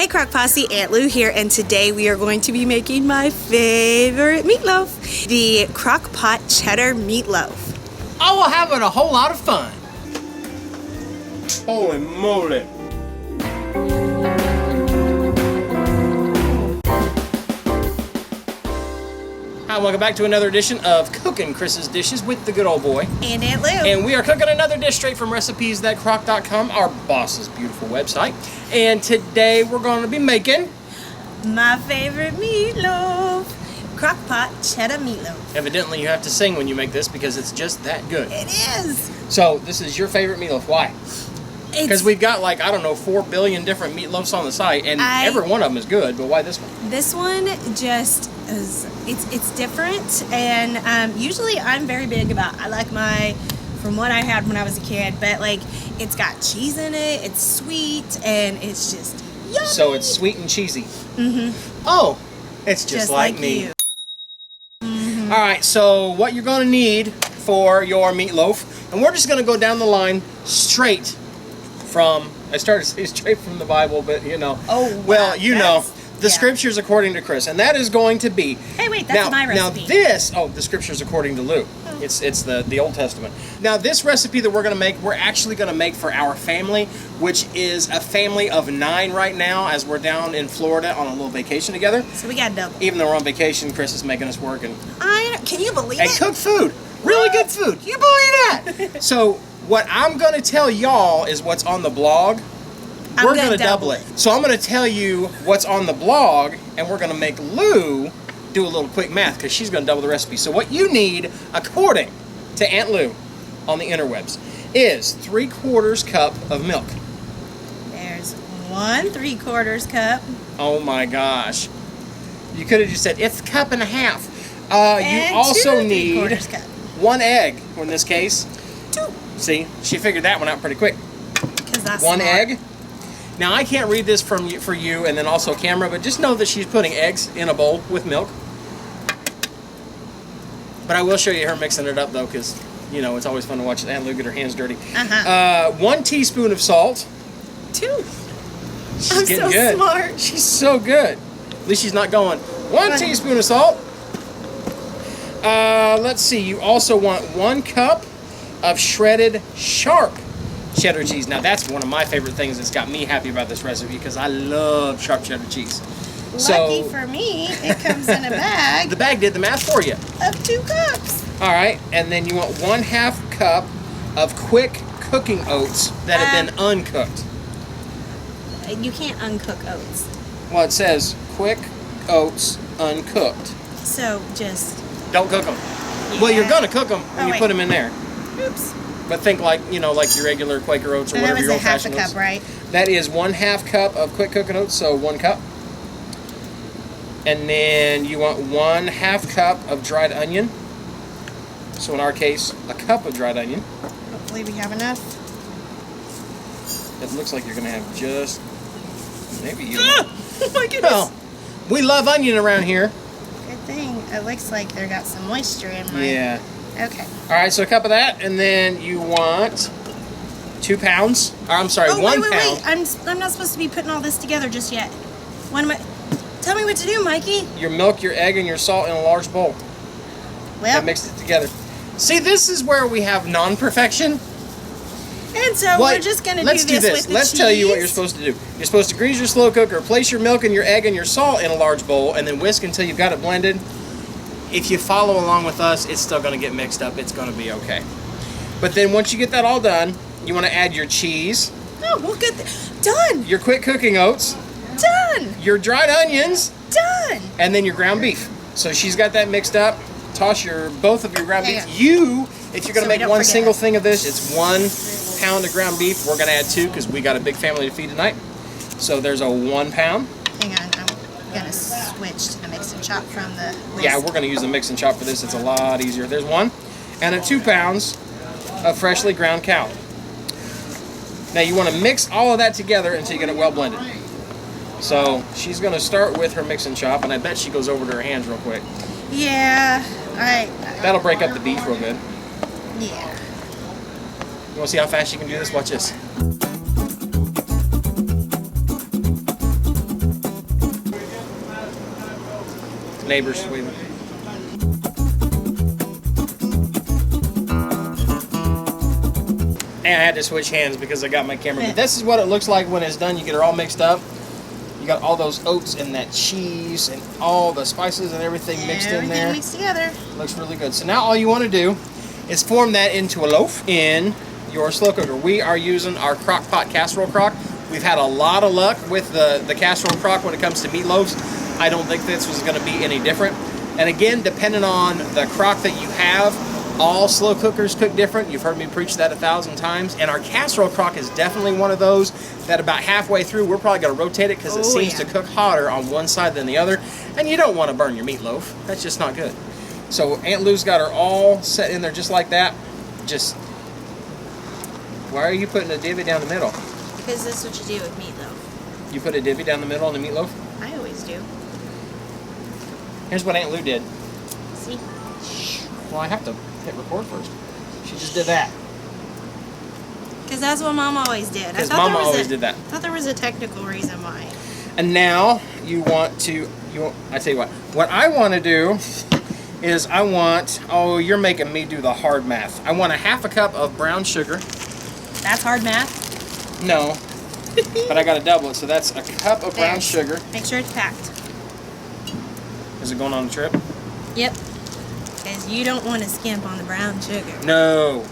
Hey Crock Posse, Aunt Lou here, and today we are going to be making my favorite meatloaf, the Crock Pot Cheddar Meatloaf. I will have it a whole lot of fun. Holy moly. Hi, welcome back to another edition of Cooking Chris's Dishes with the good old boy. And Aunt Lou. And we are cooking another dish straight from recipes.crock.com, our boss's beautiful website. And today we're going to be making my favorite meatloaf, Crock Pot Cheddar Meatloaf. Evidently you have to sing when you make this because it's just that good. It is. So this is your favorite meatloaf. Why? Because we've got 4 billion different meatloafs on the site, and every one of them is good, but why this one? This one just is, it's different, and usually I'm very big about, from what I had when I was a kid, but it's got cheese in it, it's sweet, and it's just yummy. So it's sweet and cheesy. Mm-hmm. Oh, it's just like me. You. Mm-hmm. All right, so what you're going to need for your meatloaf, and we're just going to go down the line straight from, I started to say straight from the Bible, but you know. Oh, wow. Well, you know, the scriptures according to Cris, and that is going to be. Hey, wait, that's my recipe. Now this, the scriptures according to Lou. Oh. It's the Old Testament. Now this recipe that we're going to make, we're actually going to make for our family, which is a family of 9 right now, as we're down in Florida on a little vacation together. So we got double. Even though we're on vacation, Cris is making us work and. Can you believe it? And cook food, really good food. Can you believe that? So. What I'm going to tell y'all is what's on the blog. We're going to double it. So I'm going to tell you what's on the blog, and we're going to make Lou do a little quick math because she's going to double the recipe. So what you need, according to Aunt Lou on the interwebs, is 3/4 cup of milk. There's 1 3/4 cup. Oh my gosh. You could have just said, it's a cup and a half. And you also 2 need 3/4 cup. 1 egg, in this case. 2. See, she figured that one out pretty quick. Because that's 1 smart. egg. Now I can't read this for you and then also camera, but just know that she's putting eggs in a bowl with milk. But I will show you her mixing it up though, because you know it's always fun to watch Aunt Lou get her hands dirty. 1 teaspoon of salt. 2. She's I'm getting so good. smart. She's so good. At least she's not going 1 teaspoon of salt. Let's see. You also want 1 cup of shredded sharp cheddar cheese. Now that's one of my favorite things that's got me happy about this recipe because I love sharp cheddar cheese. Lucky for me, it comes in a bag. The bag did the math for you. Of 2 cups. All right, and then you want 1/2 cup of quick cooking oats that have been uncooked. You can't uncook oats. Well, it says quick oats uncooked. So just don't cook them. Yeah. Well, you're gonna cook them when you put them in there. Oops. But think like your regular Quaker oats or and whatever your old that was fashioned a 1/2 cup, right? That is 1/2 cup of quick cooking oats, so 1 cup. And then you want 1/2 cup of dried onion. So in our case, a cup of dried onion. Hopefully we have enough. It looks like you're gonna have just maybe you. Oh my goodness! Well, we love onion around here. Good thing. It looks like they got some moisture in mine. Yeah. Okay. All right, so a cup of that, and then you want 2 pounds. Or I'm sorry, 1 pound. Wait. I'm not supposed to be putting all this together just yet. What am I? Tell me what to do, Mikey. Your milk, your egg, and your salt in a large bowl. Well, and mixed it together. See, this is where we have non-perfection. And so we're just going to do this with the cheese. Let's tell you what you're supposed to do. You're supposed to grease your slow cooker, place your milk and your egg and your salt in a large bowl, and then whisk until you've got it blended. If you follow along with us, it's still going to get mixed up. It's going to be okay. But then once you get that all done, you want to add your cheese. Oh, we'll get done. Your quick cooking oats. Done. Your dried onions. Done. And then your ground beef. So she's got that mixed up. Toss both of your ground beef. If you're going to make one single thing of this, it's 1 pound of ground beef. We're going to add 2 because we got a big family to feed tonight. So there's a 1 pound. Hang on, I'm going to switch to the mix and chop from the list. Yeah, we're going to use the mix and chop for this. It's a lot easier. There's 1. And a 2 pounds of freshly ground cow. Now you want to mix all of that together until you get it well blended. So she's going to start with her mix and chop, and I bet she goes over to her hands real quick. Yeah, that'll break up the beef real good. Yeah. You want to see how fast you can do this? Watch this. Neighbors waving. And I had to switch hands because I got my camera. But this is what it looks like when it's done. You get it all mixed up. You got all those oats and that cheese and all the spices and everything mixed in there. Everything mixed together. Looks really good. So now all you want to do is form that into a loaf in your slow cooker. We are using our crock pot casserole crock. We've had a lot of luck with the casserole crock when it comes to meatloaves. I don't think this was going to be any different. And again, depending on the crock that you have, all slow cookers cook different. You've heard me preach that 1,000 times. And our casserole crock is definitely one of those that about halfway through, we're probably going to rotate it because it seems to cook hotter on one side than the other. And you don't want to burn your meatloaf. That's just not good. So Aunt Lou's got her all set in there just like that. Just, why are you putting a divvy down the middle? Because that's what you do with meatloaf. You put a divvy down the middle on the meatloaf? I always do. Here's what Aunt Lou did. See? Well, I have to hit record first. She just did that. Because that's what Mom always did. Because Mama always did that. I thought there was a technical reason why. And now you want to, I tell you what I want to do is oh, you're making me do the hard math. I want a half a cup of brown sugar. That's hard math? No, but I got to double it, so that's a cup of brown sugar. Make sure it's packed. Is it going on a trip? Yep. Because you don't want to skimp on the brown sugar. No.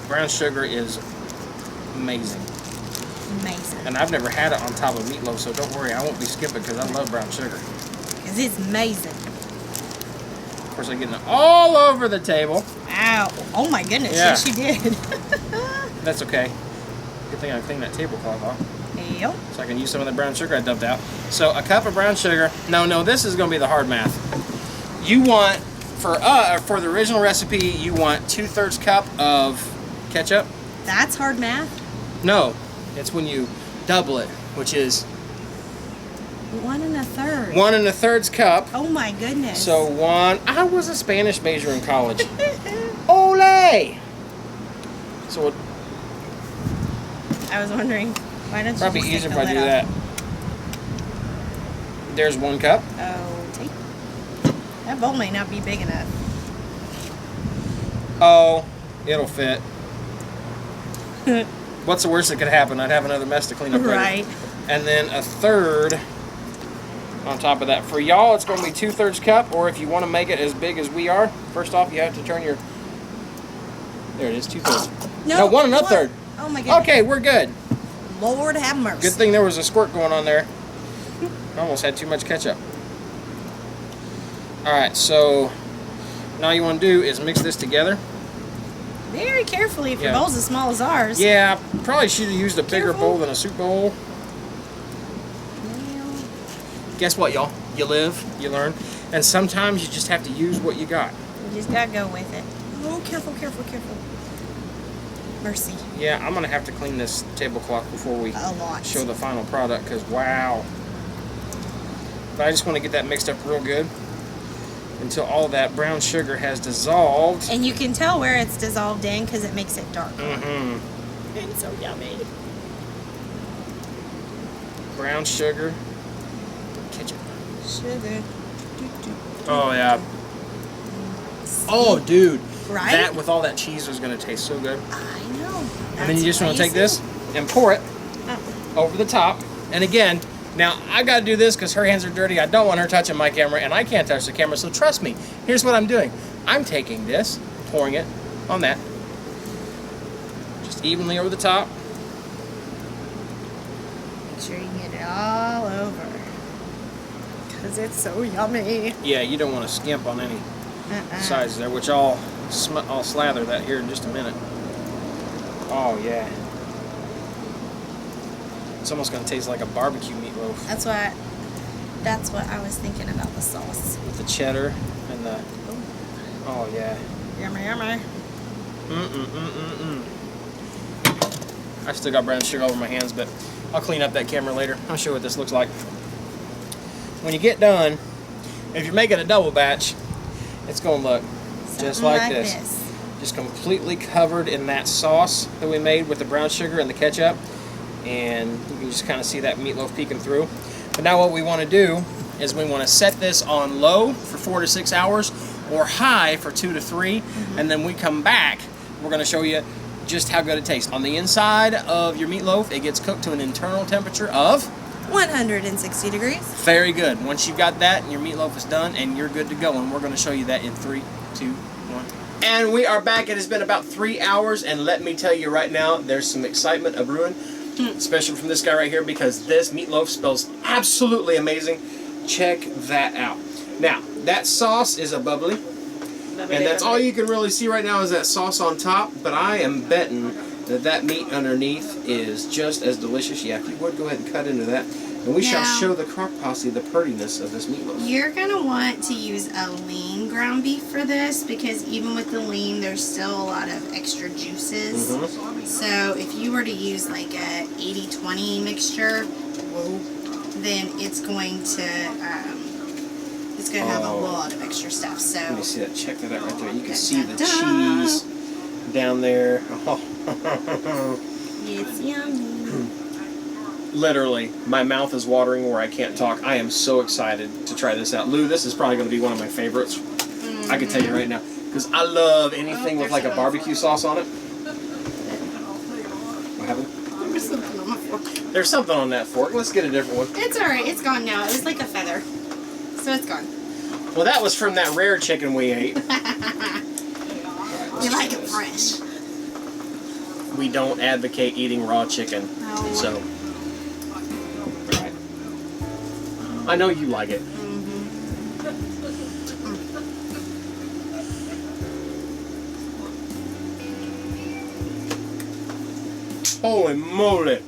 Brown sugar is amazing. Amazing. And I've never had it on top of meatloaf, so don't worry, I won't be skipping because I love brown sugar. Because it's amazing. Of course, I'm getting it all over the table. Ow. Oh my goodness, Yeah. yes you did. That's okay. Good thing I cleaned that tablecloth off. Yep. So I can use some of the brown sugar I dumped out. So a cup of brown sugar. No, this is going to be the hard math. You want, for the original recipe, you want 2/3 cup of ketchup. That's hard math? No, it's when you double it, which is 1 1/3. 1 1/3 cup. Oh my goodness. So I was a Spanish major in college. Ole! So it, I was wondering, why don't you probably just easier take if I the do lid that. off? There's 1 cup. Oh, that bowl may not be big enough. Oh, it'll fit. What's the worst that could happen? I'd have another mess to clean up later. Right. And then 1/3 on top of that. For y'all, it's going to be 2/3 cup, or if you want to make it as big as we are, first off, you have to turn your... There it is, 2/3. No, 1 1/3. Oh my goodness. Okay, we're good. Lord have mercy. Good thing there was a squirt going on there. I almost had too much ketchup. Alright, so now all you want to do is mix this together. Very carefully if your Yeah. bowl's as small as ours. Yeah, probably should have used a bigger Careful. bowl than a soup bowl. Guess what, y'all? You live, you learn, and sometimes you just have to use what you got. You just gotta go with it. Oh, careful, careful, careful. Mercy. Yeah, I'm going to have to clean this tablecloth before we A lot. show the final product, because wow. But I just want to get that mixed up real good until all that brown sugar has dissolved. And you can tell where it's dissolved in because it makes it dark. Mm-hmm. It's so yummy. Brown sugar, ketchup. Sugar. Oh, yeah. Oh, dude. Right? That with all that cheese was going to taste so good. I know. And then you just want to take this and pour it over the top. And again, now I got to do this because her hands are dirty. I don't want her touching my camera, and I can't touch the camera. So trust me. Here's what I'm doing. I'm taking this, pouring it on that, just evenly over the top. Make sure you get it all over. Because it's so yummy. Yeah, you don't want to skimp on any sides there, which I'll slather that here in just a minute. Oh yeah, it's almost gonna taste like a barbecue meatloaf. That's what I was thinking about the sauce. With the cheddar and the. Oh yeah. Yummy, yummy. I still got brown sugar all over my hands, but I'll clean up that camera later. I'll show you what this looks like. When you get done, if you're making a double batch, it's gonna look just Something like this. Just completely covered in that sauce that we made with the brown sugar and the ketchup. And you can just kind of see that meatloaf peeking through. But now what we want to do is we want to set this on low for 4 to 6 hours or high for 2 to 3, and then we come back, we're going to show you just how good it tastes. On the inside of your meatloaf, it gets cooked to an internal temperature of 160 degrees. Very good. Once you've got that and your meatloaf is done and you're good to go, and we're going to show you that in 3, 2, 1. And we are back. It has been about 3 hours, and let me tell you right now, there's some excitement of brewing, especially from this guy right here, because this meatloaf smells absolutely amazing. Check that out. Now, that sauce is a bubbly, and that's all you can really see right now is that sauce on top, but I am betting that meat underneath is just as delicious. Yeah, if you would, go ahead and cut into that. And we shall show the Crock Posse the prettiness of this meatloaf. You're going to want to use a lean ground beef for this, because even with the lean, there's still a lot of extra juices. So if you were to use like a 80-20 mixture, then it's going to have a lot of extra stuff. So let me see that. Check that out right there. You can see the cheese down there. It's yummy. Literally, my mouth is watering where I can't talk. I am so excited to try this out. Lou, this is probably going to be one of my favorites. I can tell you right now, because I love anything with like a barbecue sauce on it. What happened? There's something on my fork. There's something on that fork. Let's get a different one. It's alright. It's gone now. It was like a feather. So it's gone. Well, that was from that rare chicken we ate. You like it fresh. We don't advocate eating raw chicken. No. So, alright. I know you like it. Holy moly!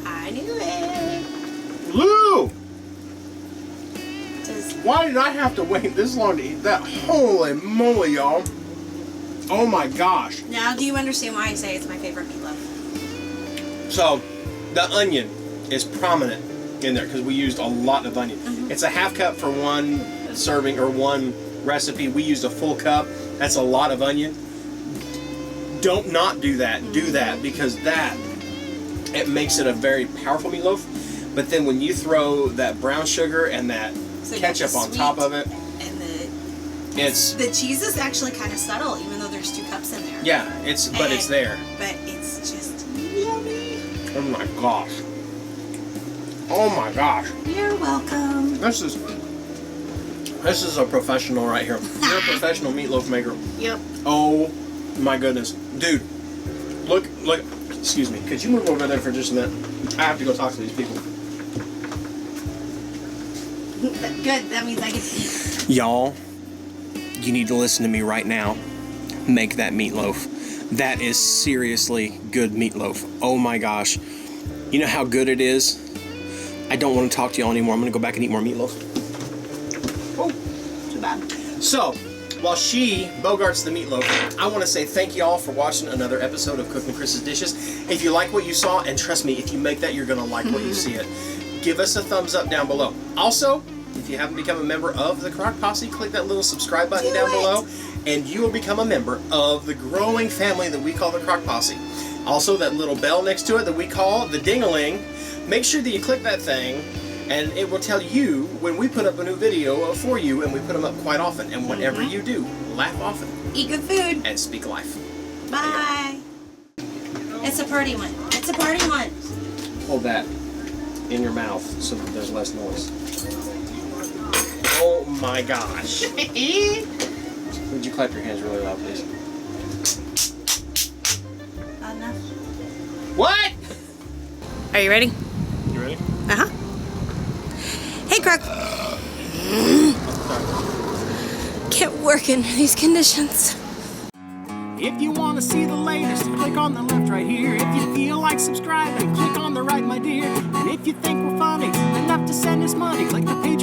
I knew it. Lou! Why did I have to wait this long to eat that? Holy moly, y'all. Oh my gosh. Now, do you understand why I say it's my favorite meatloaf? So, the onion is prominent in there because we used a lot of onion. It's a half cup for one serving or one recipe. We used a full cup. That's a lot of onion. Don't not do that. Do that, because it makes it a very powerful meatloaf. But then when you throw that brown sugar and that ketchup on top of it, and the cheese is actually kind of subtle, even though there's 2 cups in there. Yeah, it's there. But it's just yummy. Oh my gosh. Oh my gosh. You're welcome. This is a professional right here. You're a professional meatloaf maker. Yep. Oh my goodness. Dude, look, excuse me. Could you move over there for just a minute? I have to go talk to these people. Good, that means I get to eat. Y'all, you need to listen to me right now. Make that meatloaf. That is seriously good meatloaf. Oh my gosh. You know how good it is? I don't want to talk to y'all anymore. I'm going to go back and eat more meatloaf. Oh, too bad. So, while she bogarts the meatloaf, I want to say thank y'all for watching another episode of Cooking Chris's Dishes. If you like what you saw, and trust me, if you make that, you're going to like what you see it. Give us a thumbs up down below. Also, if you haven't become a member of the Crock Posse, click that little subscribe button down below, and you will become a member of the growing family that we call the Crock Posse. Also, that little bell next to it that we call the ding-a-ling. Make sure that you click that thing, and it will tell you when we put up a new video for you, and we put them up quite often. And whatever you do, laugh often. Eat good food. And speak life. Bye. It's a party one. It's a party one. Hold that in your mouth so that there's less noise. Oh my gosh. Would you clap your hands really loud, please? Enough. What? Are you ready? You ready? Uh-huh. Hey, Crock. Can't work in these conditions. If you want to see the latest, click on the left right here. If you feel like subscribing, click on the right, my dear. And if you think we're funny enough to send us money, click the page